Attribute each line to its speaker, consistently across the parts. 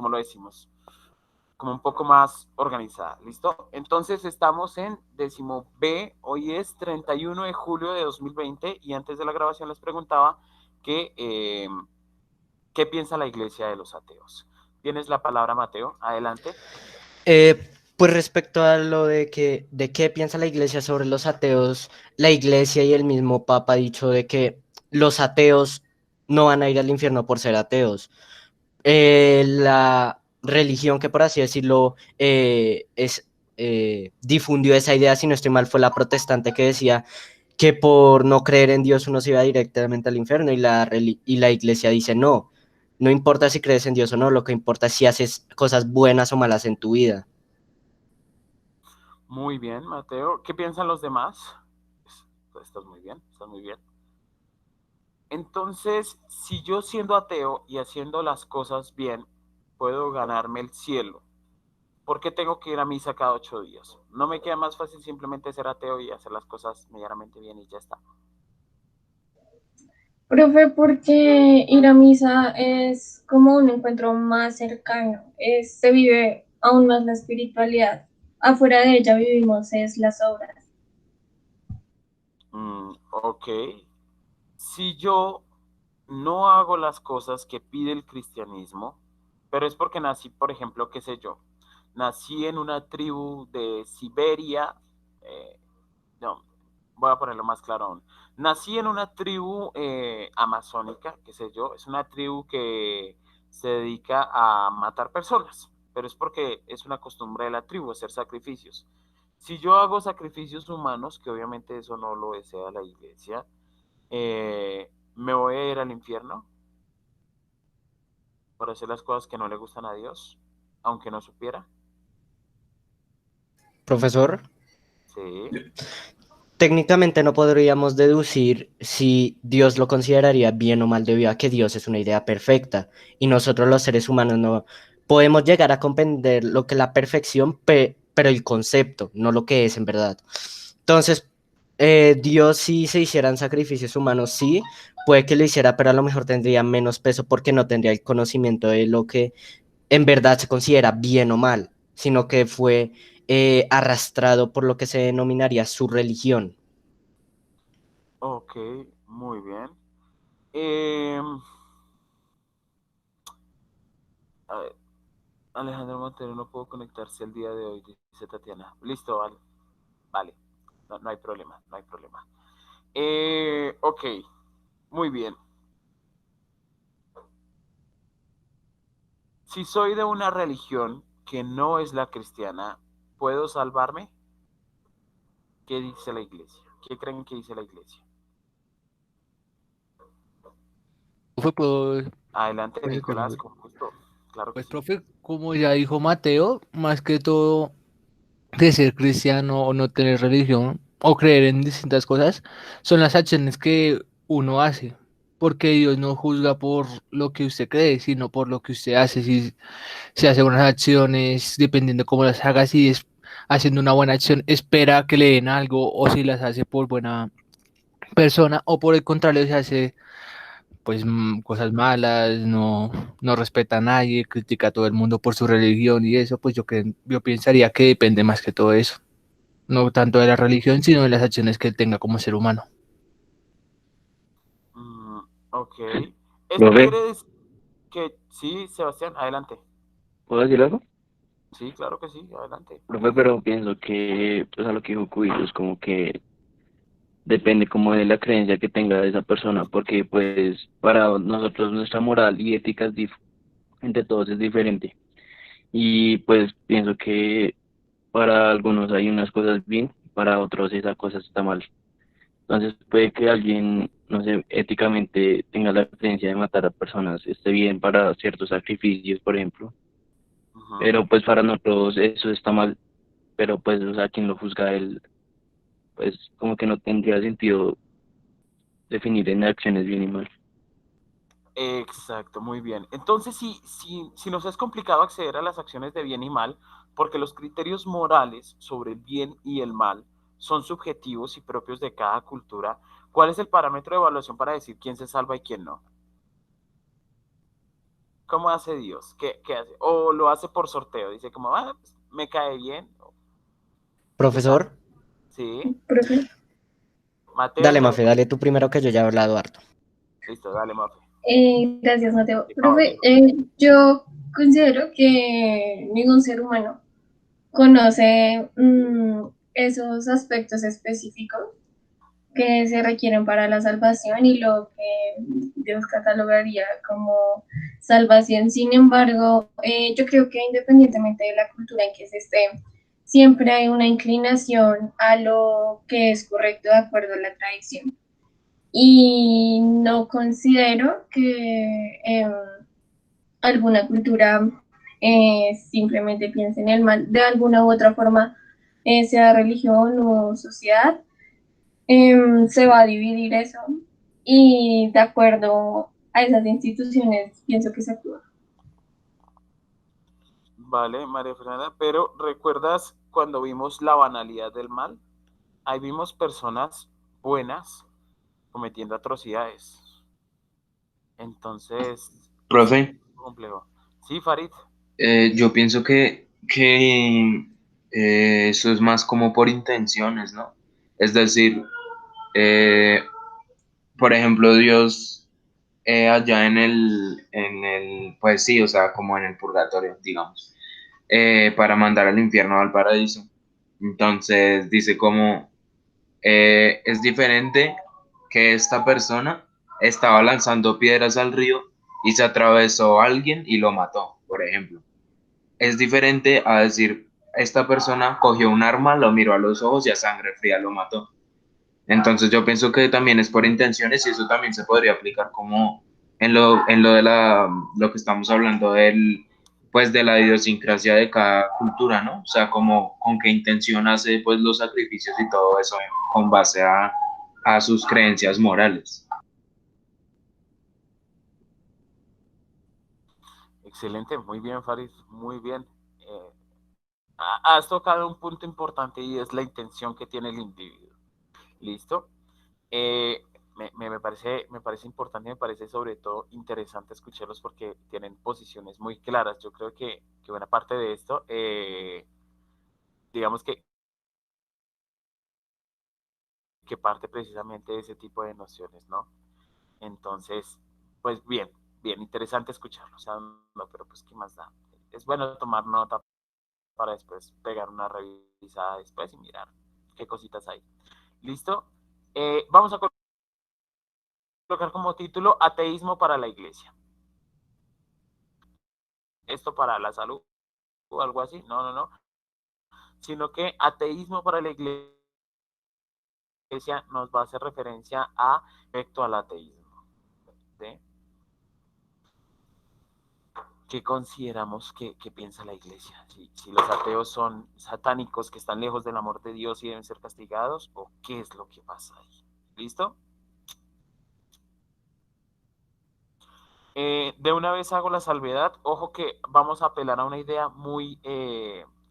Speaker 1: como lo decimos, como un poco más organizada, ¿listo? Entonces estamos en décimo B, hoy es 31 de julio de 2020 y antes de la grabación les preguntaba que, ¿qué piensa la iglesia de los ateos? Tienes la palabra, Mateo, adelante.
Speaker 2: Pues respecto a lo de qué piensa la iglesia sobre los ateos, la iglesia y el mismo Papa ha dicho de que los ateos no van a ir al infierno por ser ateos. La religión que, por así decirlo, difundió esa idea, si no estoy mal, fue la protestante que decía que por no creer en Dios uno se iba directamente al infierno y la iglesia dice no, no importa si crees en Dios o no, lo que importa es si haces cosas buenas o malas en tu vida.
Speaker 1: Muy bien, Mateo. ¿Qué piensan los demás? Estás muy bien, estás muy bien. Entonces, si yo siendo ateo y haciendo las cosas bien, puedo ganarme el cielo, ¿por qué tengo que ir a misa cada 8 días? ¿No me queda más fácil simplemente ser ateo y hacer las cosas medianamente bien y ya está?
Speaker 3: Profe, porque ir a misa es como un encuentro más cercano, se vive aún más la espiritualidad. Afuera de ella vivimos es las obras.
Speaker 1: Ok. Si yo no hago las cosas que pide el cristianismo, pero es porque nací, por ejemplo, qué sé yo, nací en una tribu de Siberia, no, voy a ponerlo más claro aún. Nací en una tribu amazónica, qué sé yo, es una tribu que se dedica a matar personas, pero es porque es una costumbre de la tribu hacer sacrificios. Si yo hago sacrificios humanos, que obviamente eso no lo desea la iglesia, me voy a ir al infierno por hacer las cosas que no le gustan a Dios, aunque no supiera.
Speaker 2: Profesor,
Speaker 1: Sí.
Speaker 2: técnicamente no podríamos deducir si Dios lo consideraría bien o mal debido a que Dios es una idea perfecta y nosotros los seres humanos no podemos llegar a comprender lo que es la perfección, pero el concepto, no lo que es en verdad. Entonces, Dios si se hicieran sacrificios humanos, sí, puede que lo hiciera, pero a lo mejor tendría menos peso porque no tendría el conocimiento de lo que en verdad se considera bien o mal, sino que fue arrastrado por lo que se denominaría su religión.
Speaker 1: Ok, muy bien. Eh, a ver, Alejandro Montero no pudo conectarse el día de hoy, dice Tatiana. Listo, vale. Vale. No, no hay problema, no hay problema. Ok, muy bien. Si soy de una religión que no es la cristiana, ¿puedo salvarme? ¿Qué dice la iglesia? ¿Qué creen que dice la iglesia?
Speaker 4: Profe,
Speaker 1: Adelante,
Speaker 4: puede que,
Speaker 1: Nicolás,
Speaker 4: profe.
Speaker 1: con gusto. Claro que
Speaker 4: Pues,
Speaker 1: sí.
Speaker 4: profe, como ya dijo Mateo, más que todo de ser cristiano o no tener religión o creer en distintas cosas, son las acciones que uno hace. Porque Dios no juzga por lo que usted cree, sino por lo que usted hace. Si se hace unas acciones, dependiendo cómo las haga, si es haciendo una buena acción, espera que le den algo, o si las hace por buena persona, o por el contrario, se hace pues cosas malas, no respeta a nadie, critica a todo el mundo por su religión y eso, pues yo pensaría que depende más que todo eso, no tanto de la religión, sino de las acciones que él tenga como ser humano.
Speaker 1: Mm, ok. Esto
Speaker 5: Profe,
Speaker 1: quiere decir que sí, Sebastián, adelante.
Speaker 5: ¿puedo decir algo?
Speaker 1: Sí, claro que sí, adelante.
Speaker 5: Profe, pero pienso que, pues a lo que dijo Cubito, es como que depende como de la creencia que tenga esa persona, porque pues para nosotros nuestra moral y ética entre todos es diferente. Y pues pienso que para algunos hay unas cosas bien, para otros esa cosa está mal. Entonces puede que alguien, no sé, éticamente tenga la creencia de matar a personas, esté bien para ciertos sacrificios, por ejemplo,
Speaker 1: Ujú.
Speaker 5: pero pues para nosotros eso está mal, pero pues, o sea, quien lo juzga a él, pues como que no tendría sentido definir en acciones bien y mal.
Speaker 1: Exacto, muy bien. Entonces, si nos es complicado acceder a las acciones de bien y mal, porque los criterios morales sobre el bien y el mal son subjetivos y propios de cada cultura, ¿cuál es el parámetro de evaluación para decir quién se salva y quién no? ¿Cómo hace Dios? ¿Qué hace? O lo hace por sorteo, dice como, pues, me cae bien. ¿Qué tal?
Speaker 2: Profesor,
Speaker 1: Sí.
Speaker 3: Profe.
Speaker 1: Mateo,
Speaker 2: dale,
Speaker 1: ¿qué
Speaker 2: Mafe,
Speaker 1: opinas?
Speaker 2: dale tú primero que yo ya he hablado harto.
Speaker 1: Listo, dale, Mafe.
Speaker 3: Gracias, Mateo.
Speaker 1: Qué
Speaker 3: Profe,
Speaker 1: caballero.
Speaker 3: yo considero que ningún ser humano conoce esos aspectos específicos que se requieren para la salvación y lo que Dios catalogaría como salvación. Sin embargo, yo creo que independientemente de la cultura en que se esté, siempre hay una inclinación a lo que es correcto de acuerdo a la tradición. Y no considero que alguna cultura simplemente piense en el mal de alguna u otra forma, sea religión o sociedad, se va a dividir eso y de acuerdo a esas instituciones pienso que se actúa.
Speaker 1: Vale, María Fernanda, pero ¿recuerdas cuando vimos la banalidad del mal? Ahí vimos personas buenas cometiendo atrocidades. Entonces, es un
Speaker 6: Profe,
Speaker 1: poco complejo. Sí, Farid.
Speaker 6: yo pienso que eso es más como por intenciones, ¿no? Es decir, eh, por ejemplo, Dios allá pues sí, o sea, como en el purgatorio, digamos, para mandar al infierno o al paraíso. Entonces dice como, es diferente que esta persona estaba lanzando piedras al río y se atravesó a alguien y lo mató, por ejemplo. Es diferente a decir, esta persona cogió un arma, lo miró a los ojos y a sangre fría lo mató. Entonces yo pienso que también es por intenciones y eso también se podría aplicar como en lo de lo que estamos hablando pues de la idiosincrasia de cada cultura, ¿no? O sea, como con qué intención hace pues los sacrificios y todo eso con base a sus creencias morales.
Speaker 1: Excelente, muy bien, Farid, muy bien. Eh, Has tocado un punto importante y es la intención que tiene el individuo. ¿Listo? Eh, me parece importante, me parece sobre todo interesante escucharlos porque tienen posiciones muy claras. Yo creo que buena parte de esto, digamos que parte precisamente de ese tipo de nociones, ¿no? Entonces, pues bien, bien, interesante escucharlo. O sea, no, pero pues, ¿qué más da? Es bueno tomar nota para después pegar una revisada después y mirar qué cositas hay. ¿Listo? Vamos a colocar como título Ateísmo para la Iglesia. Esto para la salud o algo así. No, no, no. Sino que ateísmo para la iglesia nos va a hacer referencia a respecto al ateísmo. ¿Sí? ¿Qué consideramos que piensa la iglesia? Si los ateos son satánicos que están lejos del amor de Dios y deben ser castigados, o qué es lo que pasa ahí. ¿Listo? De una vez hago la salvedad. Ojo que vamos a apelar a una idea muy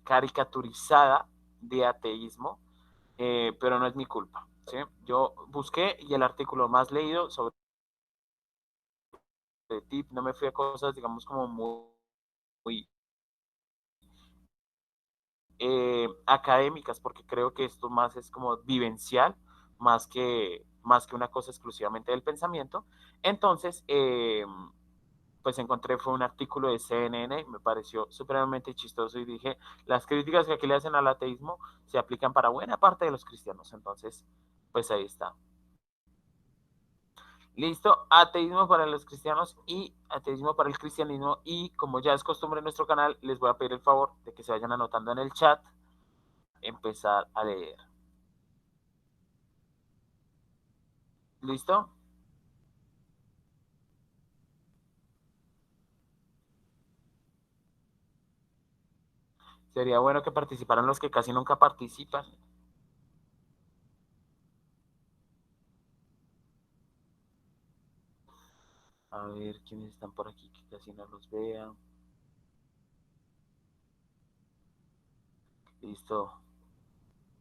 Speaker 1: caricaturizada de ateísmo, pero no es mi culpa. ¿Sí? Yo busqué y el artículo más leído sobre tip, no me fui a cosas, digamos, como muy académicas, porque creo que esto más es como vivencial, más que una cosa exclusivamente del pensamiento. Entonces, pues encontré fue un artículo de CNN, me pareció supremamente chistoso y dije, las críticas que aquí le hacen al ateísmo se aplican para buena parte de los cristianos. Entonces, pues ahí está. Listo, ateísmo para los cristianos y ateísmo para el cristianismo. Y como ya es costumbre en nuestro canal, les voy a pedir el favor de que se vayan anotando en el chat, empezar a leer. ¿Listo? Sería bueno que participaran los que casi nunca participan. A ver quiénes están por aquí que casi no los vean. Listo.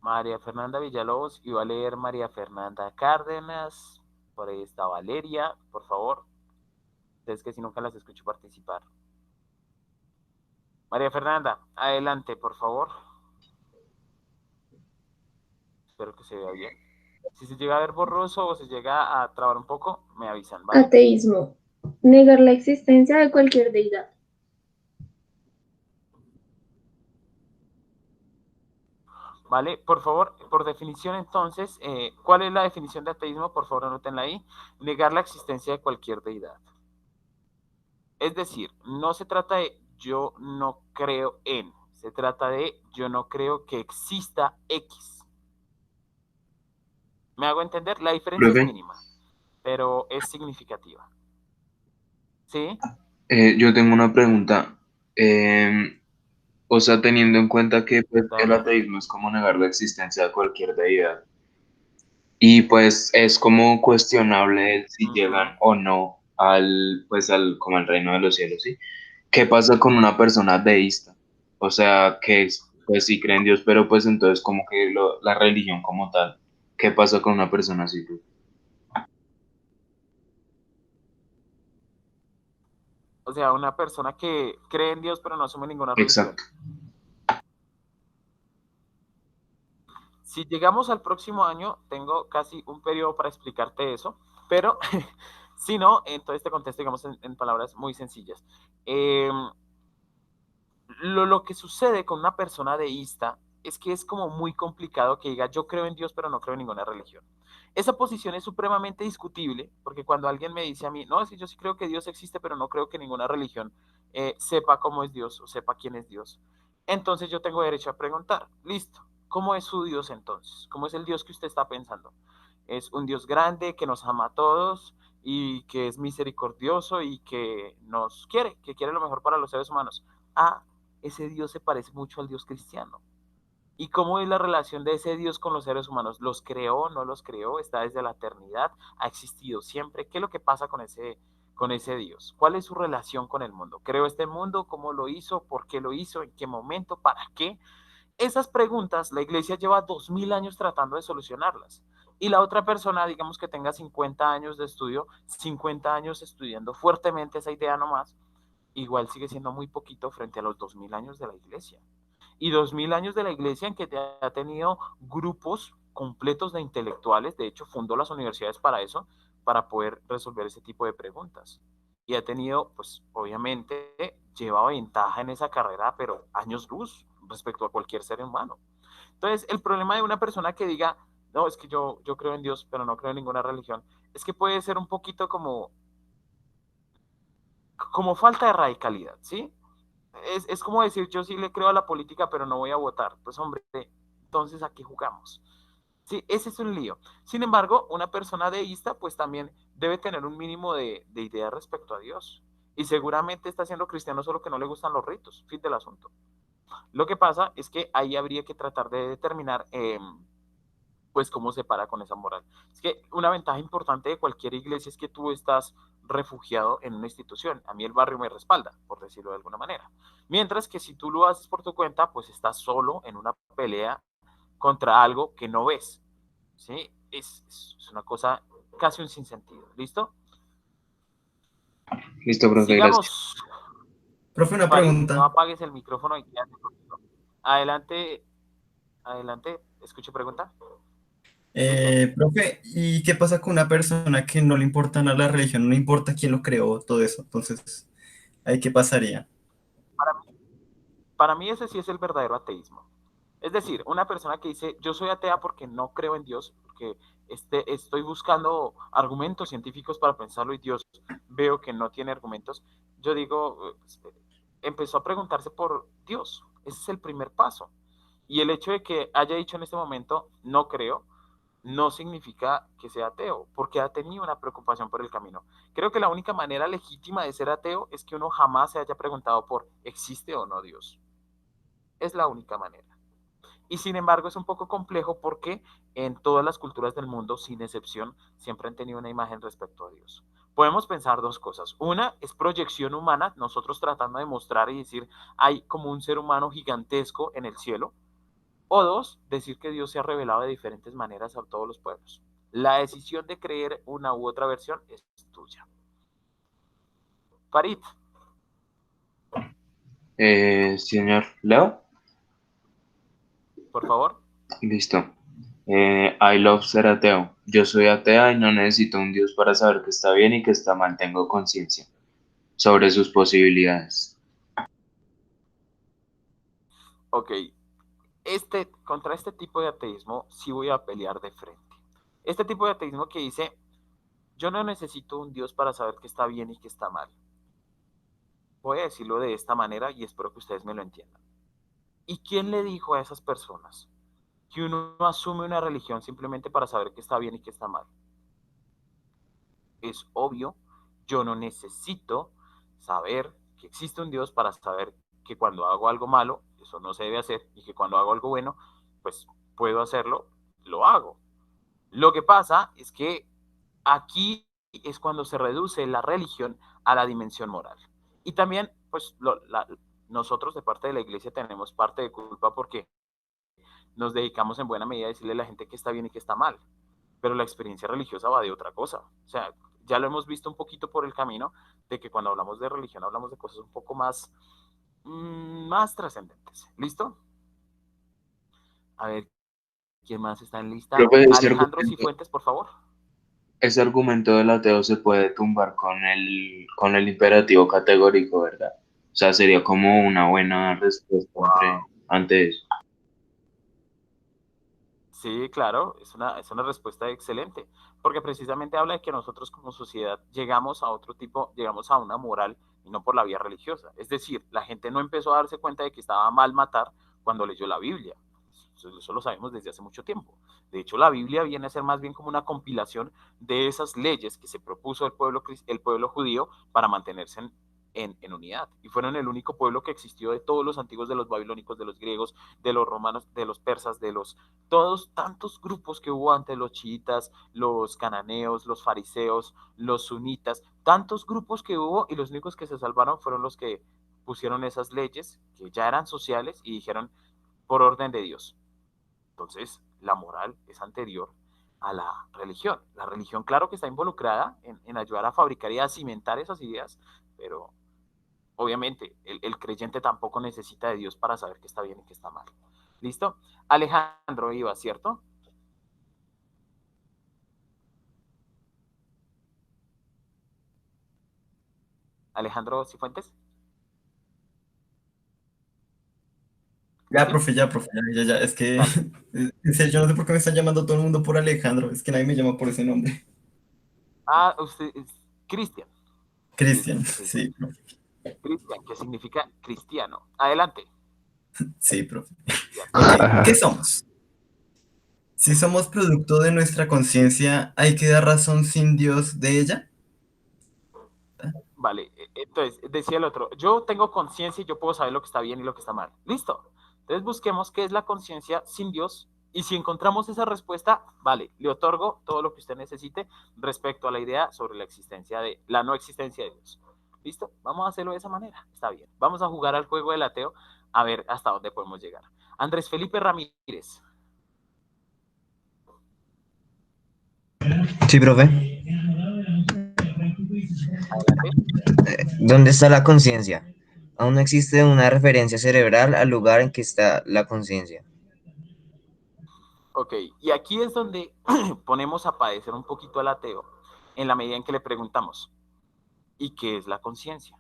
Speaker 1: María Fernanda Villalobos, y va a leer María Fernanda Cárdenas. Por ahí está Valeria, por favor. Es que si nunca las escucho participar. María Fernanda, adelante, por favor. Espero que se vea bien. Si se llega a ver borroso o se llega a trabar un poco, me avisan, ¿vale?
Speaker 3: Ateísmo. Negar la existencia de cualquier deidad.
Speaker 1: ¿Vale? Por favor, por definición entonces, ¿cuál es la definición de ateísmo? Por favor, anótenla ahí. Negar la existencia de cualquier deidad. Es decir, no se trata de yo no creo en, se trata de yo no creo que exista X. ¿Me hago entender? La diferencia es
Speaker 6: Profe,
Speaker 1: mínima, pero es significativa. ¿Sí?
Speaker 6: yo tengo una pregunta. O sea, teniendo en cuenta que pues, el
Speaker 1: Dale.
Speaker 6: ateísmo es como negar la existencia de cualquier deidad. Y pues es como cuestionable el si
Speaker 1: Ujú.
Speaker 6: llegan o no al, pues al, como al reino de los cielos, ¿sí? ¿Qué pasa con una persona deísta? O sea, que pues sí cree en Dios, pero pues entonces como que la religión como tal, ¿qué pasa con una persona así?
Speaker 1: O sea, una persona que cree en Dios pero no asume ninguna religión.
Speaker 6: Exacto.
Speaker 1: Si llegamos al próximo año, tengo casi un periodo para explicarte eso, pero si no, entonces te contesto, digamos, en palabras muy sencillas. Lo que sucede con una persona deísta es que es como muy complicado que diga yo creo en Dios pero no creo en ninguna religión. Esa posición es supremamente discutible porque cuando alguien me dice a mí, no, si yo sí creo que Dios existe pero no creo que ninguna religión sepa cómo es Dios o sepa quién es Dios, entonces yo tengo derecho a preguntar, listo, ¿cómo es su Dios entonces? ¿Cómo es el Dios que usted está pensando? ¿Es un Dios grande que nos ama a todos y que es misericordioso y que nos quiere, que quiere lo mejor para los seres humanos? Ah, ese Dios se parece mucho al Dios cristiano. ¿Y cómo es la relación de ese Dios con los seres humanos? ¿Los creó? ¿No los creó? ¿Está desde la eternidad? ¿Ha existido siempre? ¿Qué es lo que pasa con ese Dios? ¿Cuál es su relación con el mundo? ¿Creó este mundo? ¿Cómo lo hizo? ¿Por qué lo hizo? ¿En qué momento? ¿Para qué? Esas preguntas la iglesia lleva 2000 años tratando de solucionarlas. Y la otra persona, digamos que tenga 50 años de estudio, 50 años estudiando fuertemente esa idea nomás, igual sigue siendo muy poquito frente a los 2000 años de la iglesia. Y 2000 años de la iglesia en que ha tenido grupos completos de intelectuales, de hecho fundó las universidades para eso, para poder resolver ese tipo de preguntas. Y ha tenido, pues obviamente, llevaba ventaja en esa carrera, pero años luz respecto a cualquier ser humano. Entonces, el problema de una persona que diga, no, es que yo creo en Dios, pero no creo en ninguna religión, es que puede ser un poquito como falta de radicalidad, ¿sí? Es como decir, yo sí le creo a la política, pero no voy a votar. Pues hombre, entonces ¿a qué jugamos? Sí, ese es un lío. Sin embargo, una persona deísta, pues también debe tener un mínimo de idea respecto a Dios. Y seguramente está siendo cristiano, solo que no le gustan los ritos. Fin del asunto. Lo que pasa es que ahí habría que tratar de determinar pues cómo se para con esa moral. Es que una ventaja importante de cualquier iglesia es que tú estás refugiado en una institución. A mí el barrio me respalda, por decirlo de alguna manera. Mientras que si tú lo haces por tu cuenta, pues estás solo en una pelea contra algo que no ves. ¿Sí? Es una cosa casi un sinsentido. ¿Listo?
Speaker 6: Listo, profe, gracias.
Speaker 1: Sigamos.
Speaker 7: Profe, una
Speaker 1: Farid, no
Speaker 7: pregunta.
Speaker 1: apagues el micrófono y quédate conmigo. Adelante, adelante. Escuche pregunta. Listo.
Speaker 7: Profe, ¿y qué pasa con una persona que no le importa nada la religión, no le importa quién lo creó, todo eso? Entonces, ¿ahí qué pasaría?
Speaker 1: Para mí, para mí ese sí es el verdadero ateísmo. Es decir, una persona que dice, yo soy atea porque no creo en Dios, porque estoy buscando argumentos científicos para pensarlo y Dios veo que no tiene argumentos, yo digo, empezó a preguntarse por Dios. Ese es el primer paso. Y el hecho de que haya dicho en este momento, no creo, no significa que sea ateo, porque ha tenido una preocupación por el camino. Creo que la única manera legítima de ser ateo es que uno jamás se haya preguntado por, ¿existe o no Dios? Es la única manera. Y sin embargo es un poco complejo porque en todas las culturas del mundo, sin excepción, siempre han tenido una imagen respecto a Dios. Podemos pensar dos cosas. Una es proyección humana, nosotros tratando de mostrar y decir, hay como un ser humano gigantesco en el cielo. O dos, decir que Dios se ha revelado de diferentes maneras a todos los pueblos. La decisión de creer una u otra versión es tuya. Farid,
Speaker 6: Señor Leo,
Speaker 1: por favor.
Speaker 6: listo. I love ser ateo. Yo soy atea y no necesito un Dios para saber que está bien y que está mal. Tengo conciencia sobre sus posibilidades.
Speaker 1: Ok, contra este tipo de ateísmo sí voy a pelear de frente. Este tipo de ateísmo que dice, yo no necesito un Dios para saber qué está bien y qué está mal. Voy a decirlo de esta manera y espero que ustedes me lo entiendan. ¿Y quién le dijo a esas personas que uno no asume una religión simplemente para saber qué está bien y qué está mal? Es obvio, yo no necesito saber que existe un Dios para saber que cuando hago algo malo, eso no se debe hacer, y que cuando hago algo bueno, pues puedo hacerlo, lo hago. Lo que pasa es que aquí es cuando se reduce la religión a la dimensión moral. Y también, pues, nosotros de parte de la iglesia tenemos parte de culpa porque nos dedicamos en buena medida a decirle a la gente que está bien y que está mal. Pero la experiencia religiosa va de otra cosa. O sea, ya lo hemos visto un poquito por el camino de que cuando hablamos de religión hablamos de cosas un poco más, más trascendentes. ¿Listo? A ver, ¿quién más está en lista?
Speaker 6: Profe,
Speaker 1: Alejandro Cifuentes, por favor.
Speaker 6: ese argumento del ateo se puede tumbar con el imperativo categórico, ¿verdad? O sea, sería como una buena respuesta ante eso.
Speaker 1: Sí, claro, es una respuesta excelente, porque precisamente habla de que nosotros como sociedad llegamos a otro tipo, llegamos a una moral y no por la vía religiosa. Es decir, la gente no empezó a darse cuenta de que estaba mal matar cuando leyó la Biblia. Eso lo sabemos desde hace mucho tiempo. De hecho, la Biblia viene a ser más bien como una compilación de esas leyes que se propuso el pueblo judío para mantenerse en unidad. Y fueron el único pueblo que existió de todos los antiguos, de los babilónicos, de los griegos, de los romanos, de los persas, de los todos tantos grupos que hubo antes, los chiitas, los cananeos, los fariseos, los sunitas, tantos grupos que hubo y los únicos que se salvaron fueron los que pusieron esas leyes que ya eran sociales y dijeron por orden de Dios. Entonces, la moral es anterior a la religión. La religión, claro que está involucrada en ayudar a fabricar y a cimentar esas ideas, pero obviamente el creyente tampoco necesita de Dios para saber qué está bien y qué está mal. ¿Listo? Alejandro iba, ¿cierto? Alejandro Cifuentes. ¿Sí?
Speaker 7: Ya, profe, ya. Es que,
Speaker 1: Dale.
Speaker 7: en serio, yo no sé por qué me están llamando todo el mundo por Alejandro. Es que nadie me llama por ese nombre.
Speaker 1: Ah, usted es Cristian.
Speaker 7: Cristian,
Speaker 1: Cristian, sí.
Speaker 7: sí, profe.
Speaker 1: Cristian, que significa cristiano. Adelante.
Speaker 7: Sí, profe.
Speaker 1: Cristian.
Speaker 7: Ok, ¿qué
Speaker 4: Ajá.
Speaker 7: somos? Si somos producto de nuestra conciencia, ¿hay que dar razón sin Dios de ella?
Speaker 1: Vale, entonces decía el otro, yo tengo conciencia y yo puedo saber lo que está bien y lo que está mal. Listo. Entonces busquemos qué es la conciencia sin Dios y si encontramos esa respuesta, vale, le otorgo todo lo que usted necesite respecto a la idea sobre la existencia de la no existencia de Dios. ¿Listo? Vamos a hacerlo de esa manera. Está bien. Vamos a jugar al juego del ateo a ver hasta dónde podemos llegar. Andrés Felipe Ramírez.
Speaker 8: Sí, profe.
Speaker 1: Adelante.
Speaker 8: ¿Dónde está la conciencia? Aún no existe una referencia cerebral al lugar en que está la conciencia.
Speaker 1: Ok, y aquí es donde ponemos a padecer un poquito al ateo en la medida en que le preguntamos, ¿y qué es la conciencia?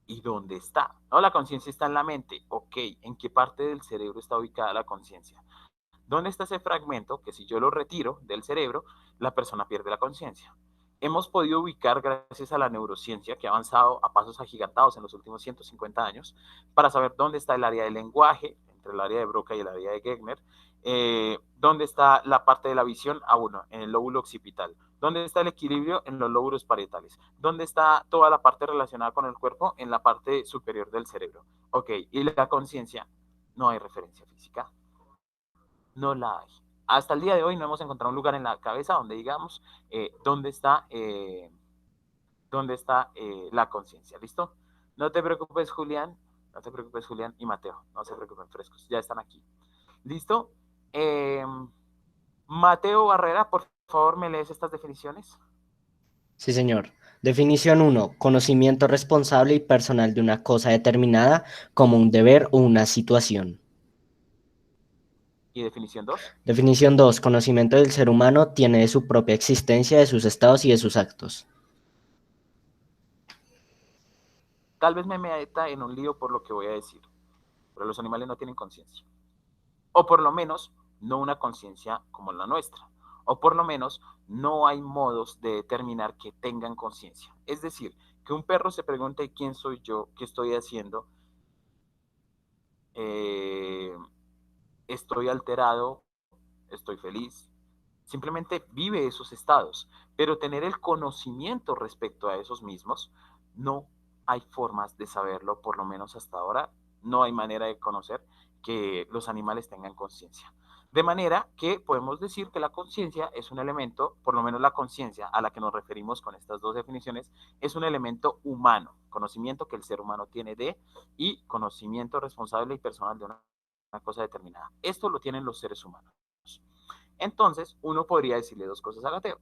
Speaker 1: ¿Y dónde está? No, la conciencia está en la mente. Ok, ¿en qué parte del cerebro está ubicada la conciencia? ¿Dónde está ese fragmento que si yo lo retiro del cerebro, la persona pierde la conciencia? Hemos podido ubicar, gracias a la neurociencia, que ha avanzado a pasos agigantados en los últimos 150 años, para saber dónde está el área del lenguaje, entre el área de Broca y el área de Gegner, dónde está la parte de la visión, uno, en el lóbulo occipital, dónde está el equilibrio en los lóbulos parietales, dónde está toda la parte relacionada con el cuerpo en la parte superior del cerebro. Ok, y la conciencia, no hay referencia física, no la hay. Hasta el día de hoy no hemos encontrado un lugar en la cabeza donde digamos dónde está la conciencia. ¿Listo? No te preocupes, Julián. No te preocupes, Julián y Mateo. No se preocupen, frescos. Ya están aquí. ¿Listo? Mateo Barrera, por favor, ¿me lees estas definiciones?
Speaker 2: Sí, señor. Definición 1. Conocimiento responsable y personal de una cosa determinada como un deber o una situación.
Speaker 1: ¿Y definición 2?
Speaker 2: Definición 2. Conocimiento del ser humano tiene de su propia existencia, de sus estados y de sus actos.
Speaker 1: Tal vez me meta en un lío por lo que voy a decir, pero los animales no tienen conciencia. O por lo menos, no una conciencia como la nuestra. O por lo menos, no hay modos de determinar que tengan conciencia. Es decir, que un perro se pregunte quién soy yo, qué estoy haciendo, estoy alterado, estoy feliz. Simplemente vive esos estados, pero tener el conocimiento respecto a esos mismos, no hay formas de saberlo, por lo menos hasta ahora, no hay manera de conocer que los animales tengan conciencia. De manera que podemos decir que la conciencia es un elemento, por lo menos la conciencia a la que nos referimos con estas dos definiciones, es un elemento humano, conocimiento que el ser humano tiene de y conocimiento responsable y personal de una cosa determinada. Esto lo tienen los seres humanos. Entonces, uno podría decirle dos cosas al ateo.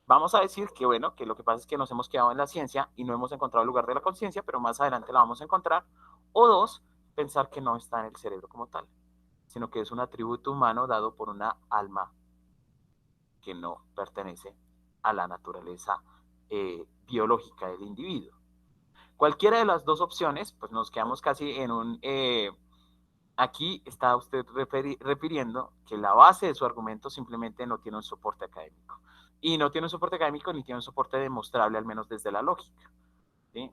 Speaker 1: Vamos a decir que, bueno, que lo que pasa es que nos hemos quedado en la ciencia y no hemos encontrado el lugar de la conciencia, pero más adelante la vamos a encontrar. O dos, pensar que no está en el cerebro como tal, sino que es un atributo humano dado por una alma que no pertenece a la naturaleza biológica del individuo. Cualquiera de las dos opciones, pues nos quedamos casi en un... aquí está usted refiriendo que la base de su argumento simplemente no tiene un soporte académico. Y no tiene un soporte académico ni tiene un soporte demostrable, al menos desde la lógica. ¿Sí?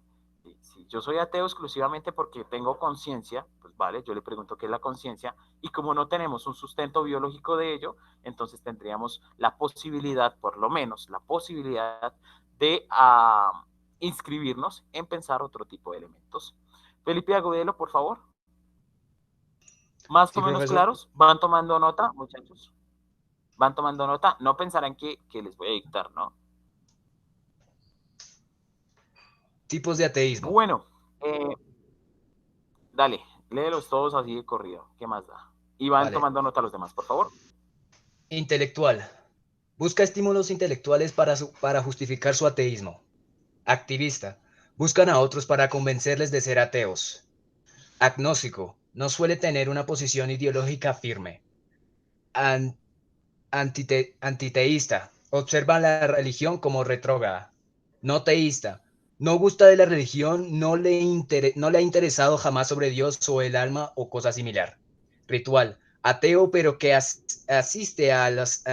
Speaker 1: Si yo soy ateo exclusivamente porque tengo conciencia, pues vale, yo le pregunto qué es la conciencia, y como no tenemos un sustento biológico de ello, entonces tendríamos la posibilidad, por lo menos la posibilidad de inscribirnos en pensar otro tipo de elementos. Felipe Agudelo, por favor. Más
Speaker 9: Sí,
Speaker 1: o menos
Speaker 9: profesor.
Speaker 1: claros, van tomando nota, muchachos. Van tomando nota, no pensarán que les voy a dictar, ¿no?
Speaker 9: Tipos de ateísmo.
Speaker 1: Bueno, dale, léelos todos así de corrido. ¿Qué más da? Y van
Speaker 9: Vale.
Speaker 1: tomando nota los demás, por favor.
Speaker 9: Intelectual. Busca estímulos intelectuales para justificar su ateísmo. Activista. Buscan a otros para convencerles de ser ateos. Agnóstico. No suele tener una posición ideológica firme. Antiteísta. Observa la religión como retrógrada. No teísta. No gusta de la religión, no le ha interesado jamás sobre Dios o el alma o cosa similar. Ritual. Ateo, pero que asiste a las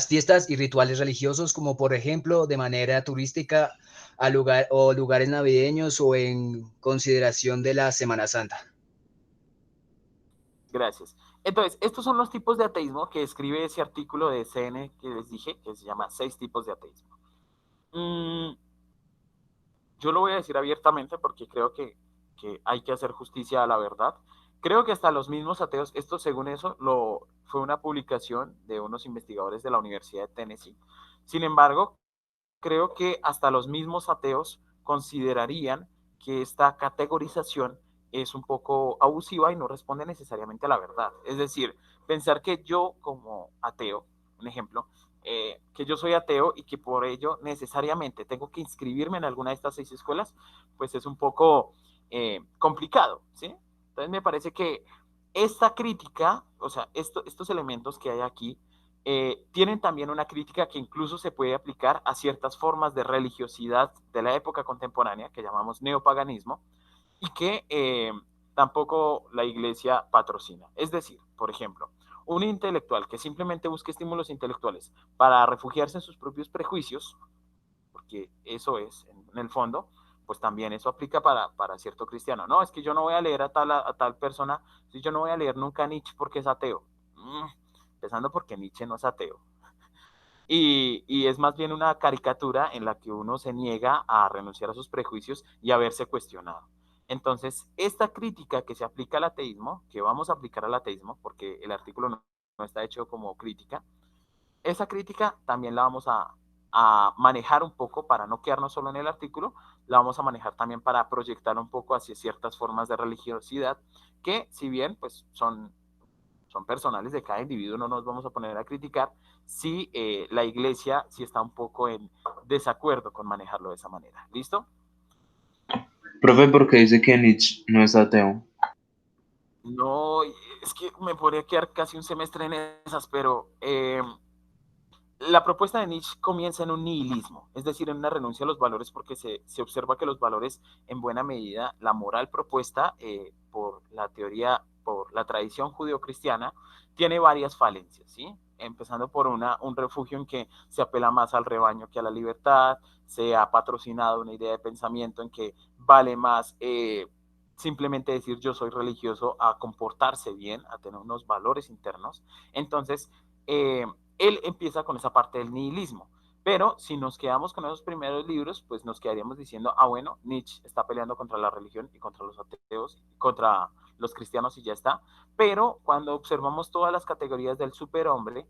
Speaker 9: fiestas y rituales religiosos, como por ejemplo de manera turística a lugares navideños o en consideración de la Semana Santa.
Speaker 1: Gracias. Entonces, estos son los tipos de ateísmo que escribe ese artículo de CN que les dije, que se llama 6 tipos de ateísmo. Yo lo voy a decir abiertamente porque creo que hay que hacer justicia a la verdad. Creo que hasta los mismos ateos, esto según eso, fue una publicación de unos investigadores de la Universidad de Tennessee. Sin embargo, creo que hasta los mismos ateos considerarían que esta categorización es un poco abusiva y no responde necesariamente a la verdad. Es decir, pensar que yo como ateo, un ejemplo, que yo soy ateo y que por ello necesariamente tengo que inscribirme en alguna de estas 6 escuelas, pues es un poco complicado, ¿sí? Entonces me parece que esta crítica, o sea, estos elementos que hay aquí, tienen también una crítica que incluso se puede aplicar a ciertas formas de religiosidad de la época contemporánea, que llamamos neopaganismo, y que tampoco la iglesia patrocina. Es decir, por ejemplo, un intelectual que simplemente busque estímulos intelectuales para refugiarse en sus propios prejuicios, porque eso es, en el fondo, pues también eso aplica para cierto cristiano. No, es que yo no voy a leer a tal persona, si yo no voy a leer nunca a Nietzsche porque es ateo. Empezando porque Nietzsche no es ateo. Y es más bien una caricatura en la que uno se niega a renunciar a sus prejuicios y a verse cuestionado. Entonces, esta crítica que se aplica al ateísmo, que vamos a aplicar al ateísmo, porque el artículo no está hecho como crítica, esa crítica también la vamos a manejar un poco para no quedarnos solo en el artículo, la vamos a manejar también para proyectar un poco hacia ciertas formas de religiosidad que, si bien pues son son personales de cada individuo, no nos vamos a poner a criticar si la iglesia sí está un poco en desacuerdo con manejarlo de esa manera. ¿Listo?
Speaker 6: Profe, ¿por qué dice que Nietzsche no es ateo?
Speaker 1: No, es que me podría quedar casi un semestre en esas, pero la propuesta de Nietzsche comienza en un nihilismo, es decir, en una renuncia a los valores, porque se observa que los valores, en buena medida, la moral propuesta por la teoría, por la tradición judeocristiana, tiene varias falencias, ¿sí? Empezando por un refugio en que se apela más al rebaño que a la libertad, se ha patrocinado una idea de pensamiento en que vale más simplemente decir yo soy religioso a comportarse bien, a tener unos valores internos. Entonces, él empieza con esa parte del nihilismo. Pero si nos quedamos con esos primeros libros, pues nos quedaríamos diciendo, ah, bueno, Nietzsche está peleando contra la religión y contra los ateos, contra los cristianos y ya está. Pero cuando observamos todas las categorías del superhombre,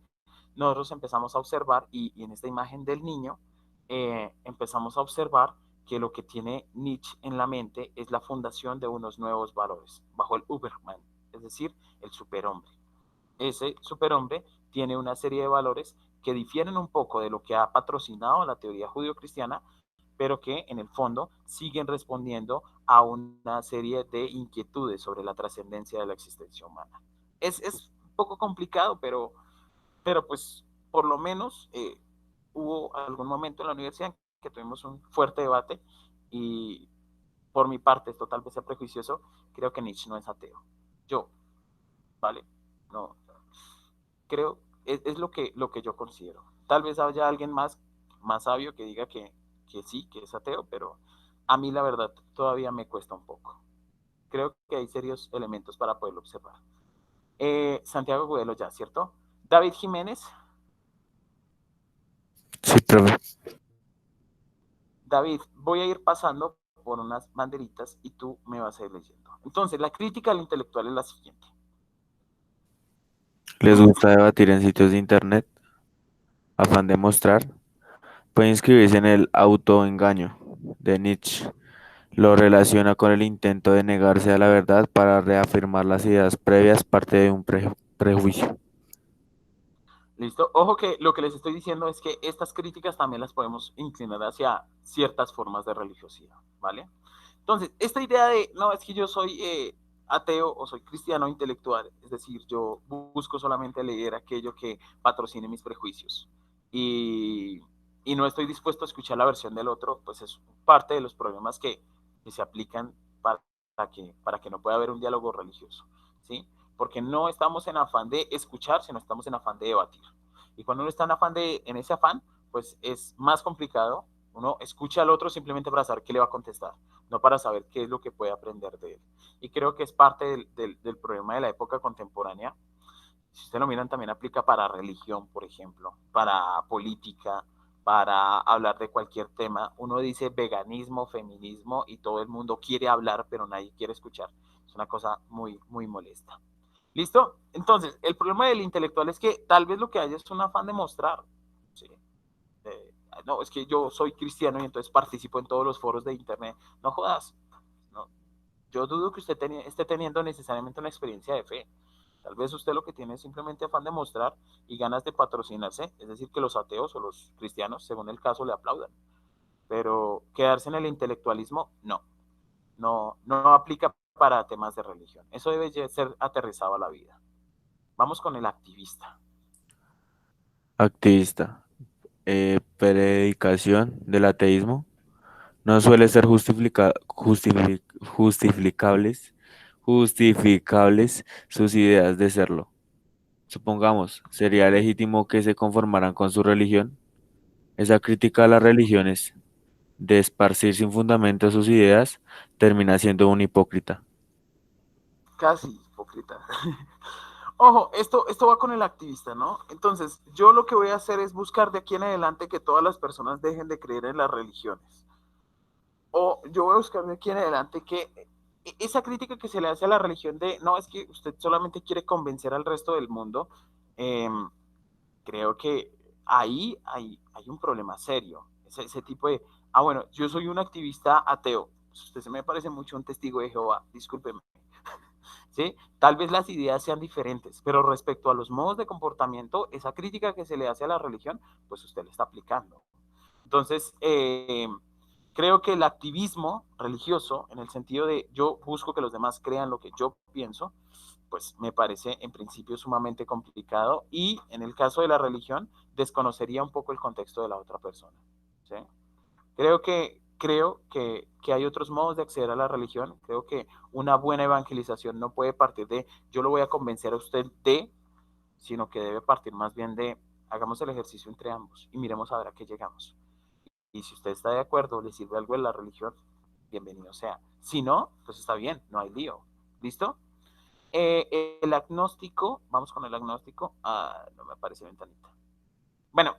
Speaker 1: nosotros empezamos a observar, y en esta imagen del niño, empezamos a observar que lo que tiene Nietzsche en la mente es la fundación de unos nuevos valores, bajo el Überman, es decir, el superhombre. Ese superhombre tiene una serie de valores que difieren un poco de lo que ha patrocinado la teoría judio-cristiana, pero que en el fondo siguen respondiendo a una serie de inquietudes sobre la trascendencia de la existencia humana. Es un poco complicado, pero pues por lo menos hubo algún momento en la universidad en que tuvimos un fuerte debate y por mi parte, esto tal vez sea prejuicioso, creo que Nietzsche no es ateo. Yo, ¿vale? No, creo, es lo que yo considero. Tal vez haya alguien más sabio que diga que sí, que es ateo, pero a mí la verdad todavía me cuesta un poco. Creo que hay serios elementos para poderlo observar. Santiago Gudelo ya, ¿cierto? David Jiménez.
Speaker 4: Sí, profe.
Speaker 1: David, voy a ir pasando por unas banderitas y tú me vas a ir leyendo. Entonces, la crítica al intelectual es la siguiente.
Speaker 10: ¿Les gusta debatir en sitios de internet? Afán de mostrar. Puede inscribirse en el autoengaño de Nietzsche. Lo relaciona con el intento de negarse a la verdad para reafirmar las ideas previas, parte de un prejuicio.
Speaker 1: ¿Listo? Ojo que lo que les estoy diciendo es que estas críticas también las podemos inclinar hacia ciertas formas de religiosidad, ¿vale? Entonces, esta idea de, no, es que yo soy ateo o soy cristiano intelectual, es decir, yo busco solamente leer aquello que patrocine mis prejuicios y, y no estoy dispuesto a escuchar la versión del otro, pues es parte de los problemas que se aplican para que no pueda haber un diálogo religioso, ¿sí? Porque no estamos en afán de escuchar, sino estamos en afán de debatir. Y cuando uno está en ese afán, pues es más complicado. Uno escucha al otro simplemente para saber qué le va a contestar, no para saber qué es lo que puede aprender de él. Y creo que es parte del problema de la época contemporánea. Si ustedes lo miran, también aplica para religión, por ejemplo, para política, para hablar de cualquier tema. Uno dice veganismo, feminismo y todo el mundo quiere hablar, pero nadie quiere escuchar. Es una cosa muy, muy molesta. ¿Listo? Entonces, el problema del intelectual es que tal vez lo que hay es un afán de mostrar. ¿Sí? No, es que yo soy cristiano y entonces participo en todos los foros de internet. No jodas. No. Yo dudo que usted esté teniendo necesariamente una experiencia de fe. Tal vez usted lo que tiene es simplemente afán de mostrar y ganas de patrocinarse, es decir, que los ateos o los cristianos, según el caso, le aplaudan. Pero quedarse en el intelectualismo, no aplica para temas de religión. Eso debe ser aterrizado a la vida. Vamos con el activista.
Speaker 10: Activista. Predicación del ateísmo. No suele ser justificables sus ideas de serlo. Supongamos, ¿sería legítimo que se conformaran con su religión? Esa crítica a las religiones, de esparcir sin fundamento sus ideas, termina siendo un hipócrita.
Speaker 1: Casi hipócrita. Ojo, esto va con el activista, ¿no? Entonces, yo lo que voy a hacer es buscar de aquí en adelante que todas las personas dejen de creer en las religiones. O yo voy a buscar de aquí en adelante que esa crítica que se le hace a la religión de, no, es que usted solamente quiere convencer al resto del mundo, eh, creo que ahí hay un problema serio. Ese tipo de, bueno, yo soy un activista ateo. Usted se me parece mucho un testigo de Jehová, discúlpeme. ¿sí? Tal vez las ideas sean diferentes, pero respecto a los modos de comportamiento, esa crítica que se le hace a la religión, pues usted le está aplicando. Entonces, creo que el activismo religioso, en el sentido de yo busco que los demás crean lo que yo pienso, pues me parece en principio sumamente complicado y en el caso de la religión desconocería un poco el contexto de la otra persona. ¿Sí? Creo que hay otros modos de acceder a la religión. Creo que una buena evangelización no puede partir de yo lo voy a convencer a usted de, sino que debe partir más bien de hagamos el ejercicio entre ambos y miremos a ver a qué llegamos. Y si usted está de acuerdo, le sirve algo de la religión, bienvenido sea. Si no, pues está bien, no hay lío. ¿Listo? El agnóstico, vamos con el agnóstico. No me aparece ventanita. Bueno,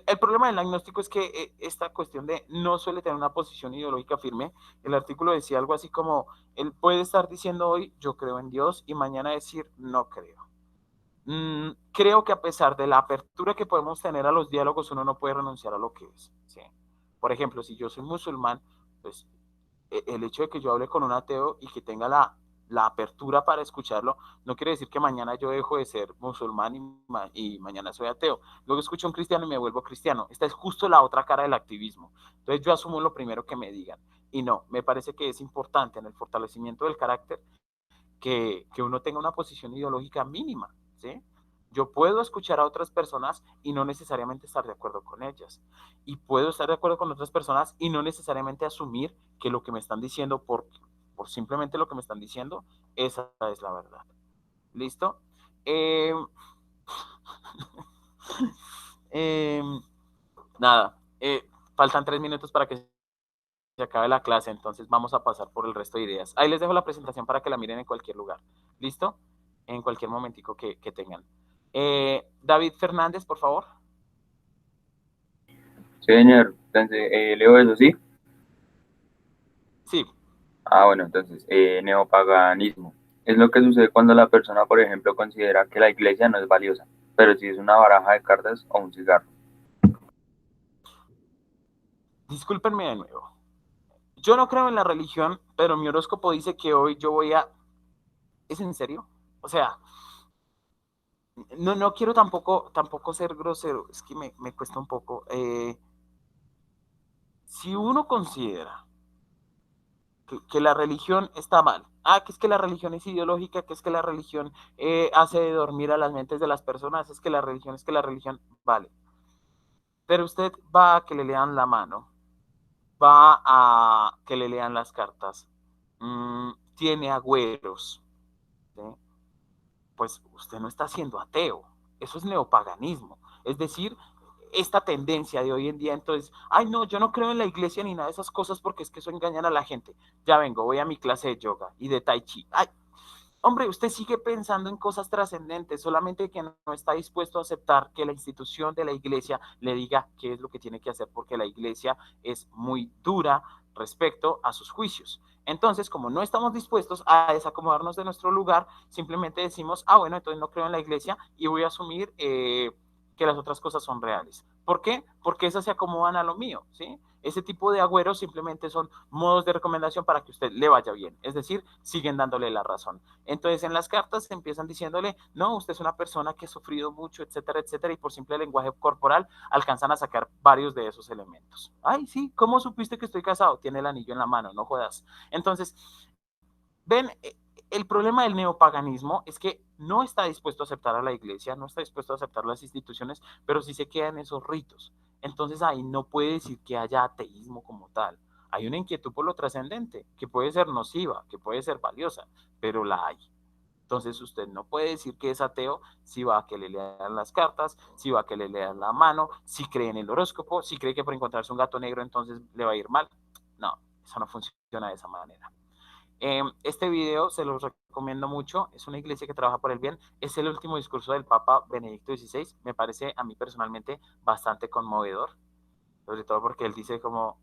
Speaker 1: el problema del agnóstico es que esta cuestión de no suele tener una posición ideológica firme. El artículo decía algo así como, él puede estar diciendo hoy, yo creo en Dios, y mañana decir, no creo. Creo que a pesar de la apertura que podemos tener a los diálogos, uno no puede renunciar a lo que es. ¿Sí? Por ejemplo, si yo soy musulmán, pues el hecho de que yo hable con un ateo y que tenga la apertura para escucharlo, no quiere decir que mañana yo dejo de ser musulmán y mañana soy ateo. Luego escucho a un cristiano y me vuelvo cristiano. Esta es justo la otra cara del activismo. Entonces yo asumo lo primero que me digan. Y no, me parece que es importante en el fortalecimiento del carácter que uno tenga una posición ideológica mínima, ¿sí? Yo puedo escuchar a otras personas y no necesariamente estar de acuerdo con ellas. Y puedo estar de acuerdo con otras personas y no necesariamente asumir que lo que me están diciendo por simplemente lo que me están diciendo, esa es la verdad. ¿Listo? Nada, faltan 3 minutos para que se acabe la clase, entonces vamos a pasar por el resto de ideas. Ahí les dejo la presentación para que la miren en cualquier lugar. ¿Listo? En cualquier momentico que tengan. David Fernández, por favor.
Speaker 11: Señor, entonces, leo eso, ¿sí?
Speaker 1: Sí.
Speaker 11: Bueno, entonces, neopaganismo. Es lo que sucede cuando la persona, por ejemplo, considera que la iglesia no es valiosa, pero sí es una baraja de cartas o un cigarro.
Speaker 1: Discúlpenme de nuevo. Yo no creo en la religión, pero mi horóscopo dice que hoy yo voy a... ¿Es en serio? O sea, no quiero tampoco ser grosero, es que me cuesta un poco. Si uno considera que la religión está mal, que es que la religión es ideológica, que es que la religión hace de dormir a las mentes de las personas, es que la religión, vale. Pero usted va a que le lean la mano, va a que le lean las cartas, tiene agüeros, ¿sí? Pues usted no está siendo ateo, eso es neopaganismo. Es decir, esta tendencia de hoy en día, entonces, ay no, yo no creo en la iglesia ni nada de esas cosas porque es que eso engañan a la gente. Ya vengo, voy a mi clase de yoga y de tai chi. Ay, hombre, usted sigue pensando en cosas trascendentes, solamente que no está dispuesto a aceptar que la institución de la iglesia le diga qué es lo que tiene que hacer, porque la iglesia es muy dura respecto a sus juicios. Entonces, como no estamos dispuestos a desacomodarnos de nuestro lugar, simplemente decimos, bueno, entonces no creo en la iglesia y voy a asumir que las otras cosas son reales. ¿Por qué? Porque esas se acomodan a lo mío, ¿sí? Ese tipo de agüeros simplemente son modos de recomendación para que usted le vaya bien, es decir, siguen dándole la razón. Entonces en las cartas empiezan diciéndole, no, usted es una persona que ha sufrido mucho, etcétera, etcétera, y por simple lenguaje corporal alcanzan a sacar varios de esos elementos. Ay, sí, ¿cómo supiste que estoy casado? Tiene el anillo en la mano, no jodas. Entonces, ven, el problema del neopaganismo es que no está dispuesto a aceptar a la iglesia, no está dispuesto a aceptar las instituciones, pero sí se queda en esos ritos. Entonces ahí no puede decir que haya ateísmo como tal. Hay una inquietud por lo trascendente, que puede ser nociva, que puede ser valiosa, pero la hay. Entonces usted no puede decir que es ateo si va a que le lean las cartas, si va a que le lean la mano, si cree en el horóscopo, si cree que por encontrarse un gato negro entonces le va a ir mal. No, eso no funciona de esa manera. Este video se los recomiendo mucho, es una iglesia que trabaja por el bien, es el último discurso del Papa Benedicto XVI, me parece a mí personalmente bastante conmovedor, sobre todo porque él dice como,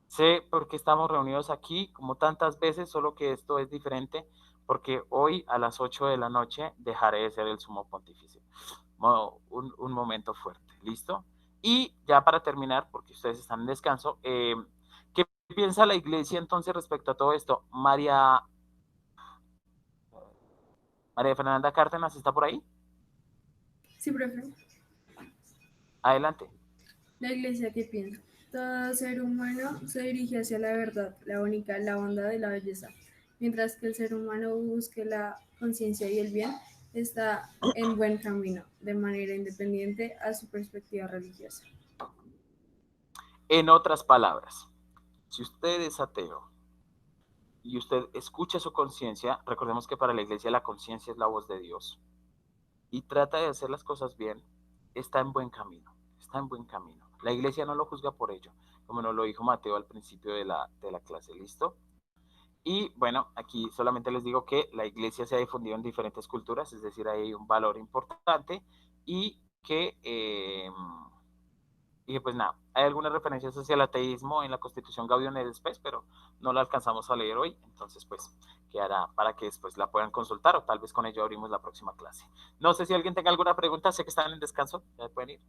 Speaker 1: sé por qué estamos reunidos aquí como tantas veces, solo que esto es diferente, porque hoy a las 8 de la noche dejaré de ser el sumo pontífice. Un momento fuerte, ¿listo? Y ya para terminar, porque ustedes están en descanso, ¿qué piensa la iglesia entonces respecto a todo esto? María María Fernanda Cárdenas, ¿está por ahí?
Speaker 12: Sí, profe.
Speaker 1: Adelante.
Speaker 12: La iglesia, ¿qué piensa? Todo ser humano se dirige hacia la verdad, la única, la bondad y la belleza. Mientras que el ser humano busque la conciencia y el bien, está en buen camino, de manera independiente a su perspectiva religiosa.
Speaker 1: En otras palabras, si usted es ateo y usted escucha su conciencia, recordemos que para la iglesia la conciencia es la voz de Dios, y trata de hacer las cosas bien, está en buen camino, está en buen camino. La iglesia no lo juzga por ello, como nos lo dijo Mateo al principio de la clase, ¿listo? Y bueno, aquí solamente les digo que la iglesia se ha difundido en diferentes culturas, es decir, hay un valor importante y que pues nada, hay algunas referencias hacia el ateísmo en la Constitución Gaudium et Spes, pero no la alcanzamos a leer hoy, entonces pues quedará para que después la puedan consultar o tal vez con ello abrimos la próxima clase. No sé si alguien tenga alguna pregunta, sé que están en descanso, ya pueden ir.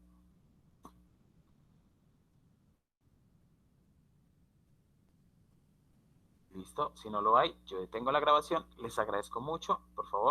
Speaker 1: Listo, si no lo hay, yo detengo la grabación, les agradezco mucho, por favor.